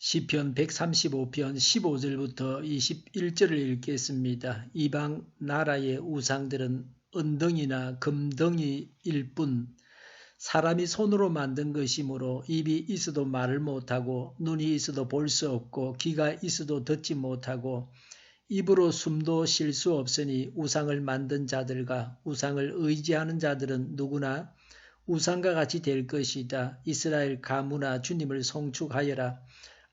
시편 135편 15절부터 21절을 읽겠습니다. 이방 나라의 우상들은 은덩이나 금덩이일 뿐 사람이 손으로 만든 것이므로 입이 있어도 말을 못하고 눈이 있어도 볼 수 없고 귀가 있어도 듣지 못하고 입으로 숨도 쉴 수 없으니 우상을 만든 자들과 우상을 의지하는 자들은 누구나 우상과 같이 될 것이다. 이스라엘 가문아 주님을 송축하여라.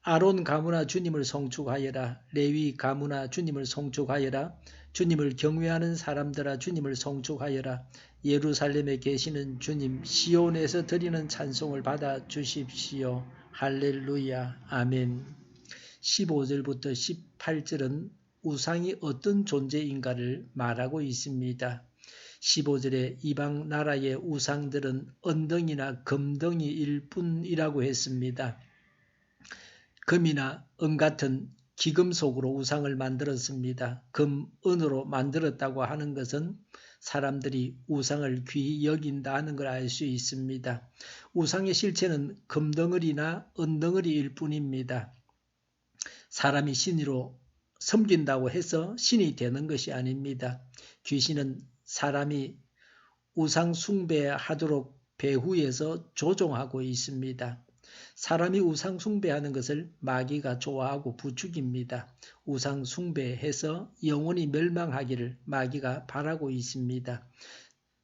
아론 가문아 주님을 송축하여라. 레위 가문아 주님을 송축하여라. 주님을 경외하는 사람들아 주님을 송축하여라. 예루살렘에 계시는 주님 시온에서 드리는 찬송을 받아 주십시오. 할렐루야. 아멘. 15절부터 18절은 우상이 어떤 존재인가를 말하고 있습니다. 15절에 이방 나라의 우상들은 은덩이나 금덩이일 뿐이라고 했습니다. 금이나 은 같은 기금속으로 우상을 만들었습니다. 금, 은으로 만들었다고 하는 것은 사람들이 우상을 귀히 여긴다는 걸 알 수 있습니다. 우상의 실체는 금덩어리나 은덩어리일 뿐입니다. 사람이 신으로 섬긴다고 해서 신이 되는 것이 아닙니다. 귀신은 사람이 우상 숭배하도록 배후에서 조종하고 있습니다. 사람이 우상 숭배하는 것을 마귀가 좋아하고 부추깁니다. 우상 숭배해서 영혼이 멸망하기를 마귀가 바라고 있습니다.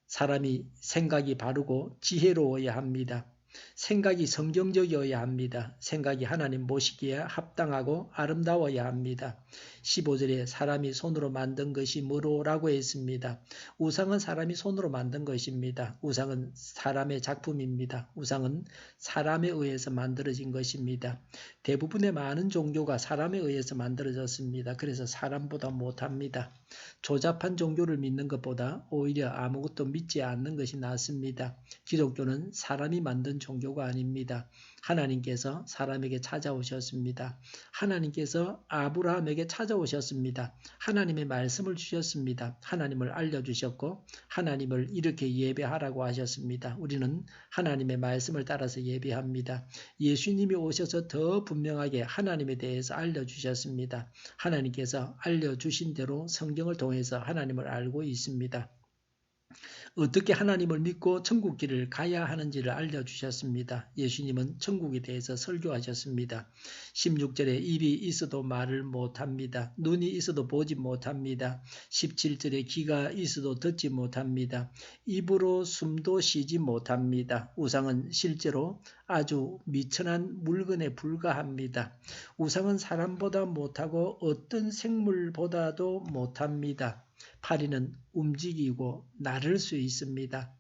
사람이 생각이 바르고 지혜로워야 합니다. 생각이 성경적이어야 합니다. 생각이 하나님 보시기에 합당하고 아름다워야 합니다. 15절에 사람이 손으로 만든 것이 뭐로라고 했습니다. 우상은 사람이 손으로 만든 것입니다. 우상은 사람의 작품입니다. 우상은 사람에 의해서 만들어진 것입니다. 대부분의 많은 종교가 사람에 의해서 만들어졌습니다. 그래서 사람보다 못합니다. 조잡한 종교를 믿는 것보다 오히려 아무것도 믿지 않는 것이 낫습니다. 기독교는 사람이 만든 종교가 아닙니다. 하나님께서 사람에게 찾아오셨습니다. 하나님께서 아브라함에게 찾아오셨습니다. 하나님의 말씀을 주셨습니다. 하나님을 알려주셨고 하나님을 이렇게 예배하라고 하셨습니다. 우리는 하나님의 말씀을 따라서 예배합니다. 예수님이 오셔서 더 분명하게 하나님에 대해서 알려주셨습니다. 하나님께서 알려주신 대로 성경을 통해서 하나님을 알고 있습니다. 어떻게 하나님을 믿고 천국 길을 가야 하는지를 알려주셨습니다. 예수님은 천국에 대해서 설교하셨습니다. 16절에 입이 있어도 말을 못합니다. 눈이 있어도 보지 못합니다. 17절에 귀가 있어도 듣지 못합니다. 입으로 숨도 쉬지 못합니다. 우상은 실제로 아주 미천한 물건에 불과합니다. 우상은 사람보다 못하고 어떤 생물보다도 못합니다. 파리는 움직이고 나를 수 있습니다.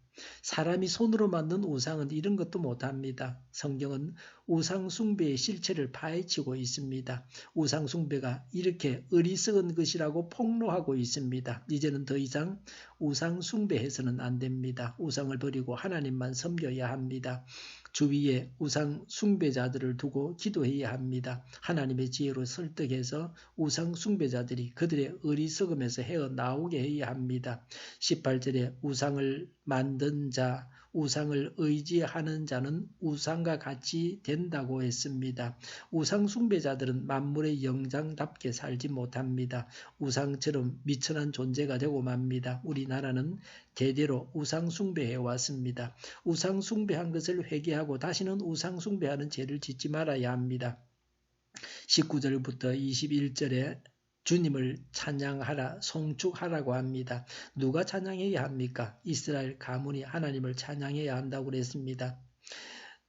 사람이 손으로 만든 우상은 이런 것도 못합니다. 성경은 우상 숭배의 실체를 파헤치고 있습니다. 우상 숭배가 이렇게 어리석은 것이라고 폭로하고 있습니다. 이제는 더 이상 우상 숭배해서는 안 됩니다. 우상을 버리고 하나님만 섬겨야 합니다. 주위에 우상 숭배자들을 두고 기도해야 합니다. 하나님의 지혜로 설득해서 우상 숭배자들이 그들의 어리석음에서 헤어나오게 해야 합니다. 18절에 우상을 만든 자, 우상을 의지하는 자는 우상과 같이 된다고 했습니다. 우상 숭배자들은 만물의 영장답게 살지 못합니다. 우상처럼 미천한 존재가 되고 맙니다. 우리나라는 대대로 우상 숭배해 왔습니다. 우상 숭배한 것을 회개하고 다시는 우상 숭배하는 죄를 짓지 말아야 합니다. 19절부터 21절에 주님을 찬양하라, 송축하라고 합니다. 누가 찬양해야 합니까? 이스라엘 가문이 하나님을 찬양해야 한다고 그랬습니다.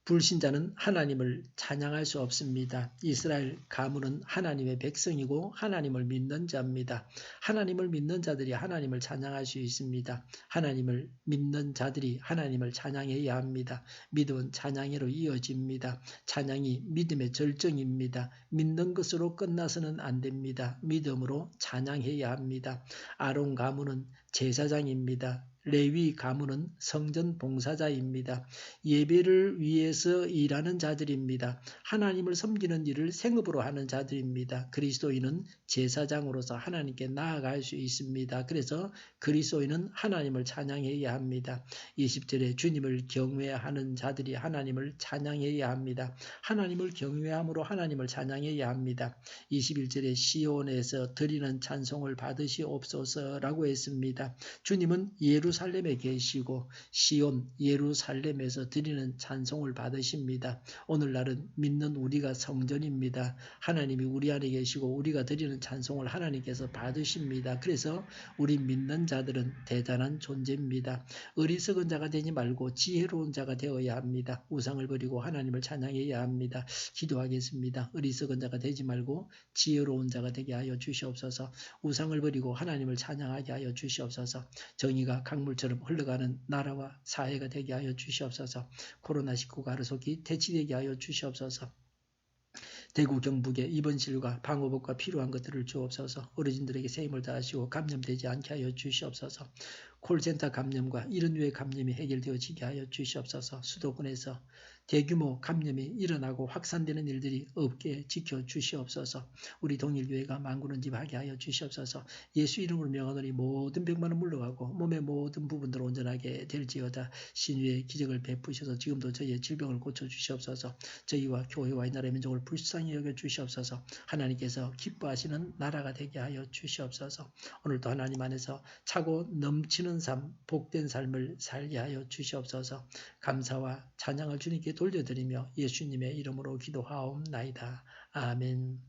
불신자는 하나님을 찬양할 수 없습니다. 이스라엘 가문은 하나님의 백성이고 하나님을 믿는 자입니다. 하나님을 믿는 자들이 하나님을 찬양할 수 있습니다. 하나님을 믿는 자들이 하나님을 찬양해야 합니다. 믿음은 찬양으로 이어집니다. 찬양이 믿음의 절정입니다. 믿는 것으로 끝나서는 안 됩니다. 믿음으로 찬양해야 합니다. 아론 가문은 제사장입니다. 레위 가문은 성전 봉사자입니다. 예배를 위해서 일하는 자들입니다. 하나님을 섬기는 일을 생업으로 하는 자들입니다. 그리스도인은 제사장으로서 하나님께 나아갈 수 있습니다. 그래서 그리스도인은 하나님을 찬양해야 합니다. 20절에 주님을 경외하는 자들이 하나님을 찬양해야 합니다. 하나님을 경외함으로 하나님을 찬양해야 합니다. 21절에 시온에서 드리는 찬송을 받으시옵소서라고 했습니다. 주님은 예루살렘에 계시고 시온 예루살렘에서 드리는 찬송을 받으십니다. 오늘날은 믿는 우리가 성전입니다. 하나님이 우리 안에 계시고 우리가 드리는 찬송을 하나님께서 받으십니다. 그래서 우리 믿는 자들은 대단한 존재입니다. 어리석은 자가 되지 말고 지혜로운 자가 되어야 합니다. 우상을 버리고 하나님을 찬양해야 합니다. 기도하겠습니다. 어리석은 자가 되지 말고 지혜로운 자가 되게 하여 주시옵소서. 우상을 버리고 하나님을 찬양하게 하여 주시옵소서. 정의가 강물처럼 흘러가는 나라와 사회가 되게 하여 주시옵소서. 코로나19가 하루속히 퇴치되게 하여 주시옵소서. 대구 경북에 입원실과 방호복과 필요한 것들을 주옵소서. 어르신들에게 새 힘을 다하시고 감염되지 않게 하여 주시옵소서. 콜센터 감염과 이런 류의 감염이 해결되어지게 하여 주시옵소서. 수도권에서 대규모 감염이 일어나고 확산되는 일들이 없게 지켜주시옵소서. 우리 동일교회가 만군은집하게 하여 주시옵소서. 예수 이름으로 명하노니 모든 병만은 물러가고 몸의 모든 부분들 온전하게 될지어다. 신유의 기적을 베푸셔서 지금도 저희의 질병을 고쳐주시옵소서. 저희와 교회와 이 나라의 민족을 불쌍히 여겨주시옵소서. 하나님께서 기뻐하시는 나라가 되게 하여 주시옵소서. 오늘도 하나님 안에서 차고 넘치는 삶, 복된 삶을 살게 하여 주시옵소서. 감사와 찬양을 주님께 돌려드리며 예수님의 이름으로 기도하옵나이다. 아멘.